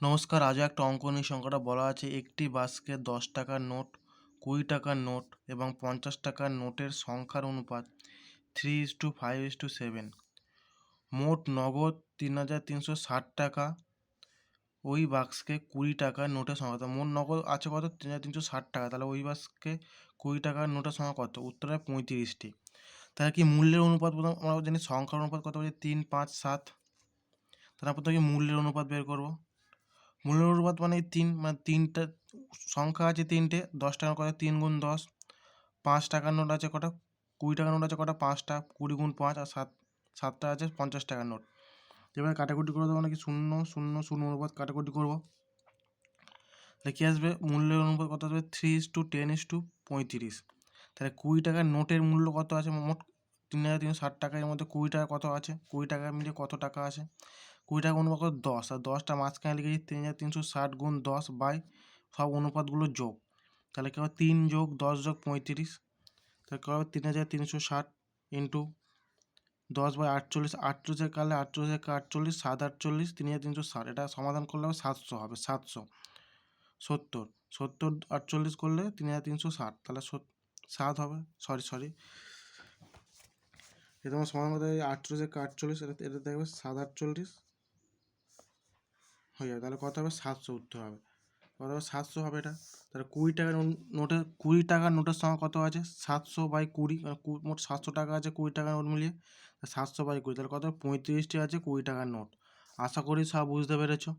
নমস্কার, আজও একটা অঙ্ক নিয়ে সংখ্যাটা বলা আছে একটি বাস্কে 10 টাকার নোট, 20 টাকার নোট এবং 50 টাকার নোটের সংখ্যার অনুপাত 3:5:7। মোট নগদ 3,360 টাকা। ওই বাক্সকে 20 টাকার নোটের সংখ্যা কত? মোট নগদ আছে কত? 3,360 টাকা। তাহলে ওই বাক্সকে 20 টাকার নোটের সংখ্যা কত? উত্তর হয় 35টি। তাহলে কি মূল্যের অনুপাত প্রথম আমরা জানি সংখ্যার অনুপাত কত বলছে? 3, 5, 7। তাহলে প্রথমে কি মূল্যের অনুপাত বের করবো। মূল্যের অনুপাত মানে 3, মানে তিনটা সংখ্যা আছে, তিনটে। 10 টাকার কত? 3 গুণ 10। 5 টাকার নোট আছে কটা? 20 টাকার নোট আছে কটা? 5টা। 20 গুণ 5 আর 7টা আছে 50 টাকার নোট। এবার কাটাকুটি করে দেবো নাকি? 0, 0, 0 অনুপাত কাটাকুটি করবো। তাহলে কী আসবে? মূল্যের অনুপাত কত আসবে? 3:10:35। তাহলে 20 টাকার নোটের মূল্য কত আছে? মোট 3,360 টাকা। এর মধ্যে 20 টাকা কত আছে? 20 টাকা মিলিয়ে কত টাকা আছে? 20 টাকা অনুপাত কত? 10। আর 10টা মাঝখানে লিখেছি 3,360 গুণ 10 বাই সব অনুপাতগুলো যোগ। তাহলে কী হবে? 3 যোগ 10 যোগ 35। তাহলে কী হবে? 3,360 ইন্টু 10 বাই 48। 48 কাটলে 48 48, 7 48, 3,360। এটা সমাধান করলে হবে 700 হবে। 700 70 70 48 করলে 3,360। তাহলে 7 হবে। সরি এটা তোমার সমাধান করতে 48 48, এটা দেখবে 7 48 হয়ে যাবে। তাহলে কত হবে? 700 উত্তর হবে। কত হবে? 700 হবে এটা। তাহলে 20 টাকার নোটের 20 টাকার নোটের সংখ্যা কত আছে? 700 বাই 20। মোট 700 টাকা আছে 20 টাকার নোট মিলিয়ে। 700 বাই 20 তাহলে কত? 35টি আছে 20 টাকার নোট। আশা করি সব বুঝতে পেরেছো।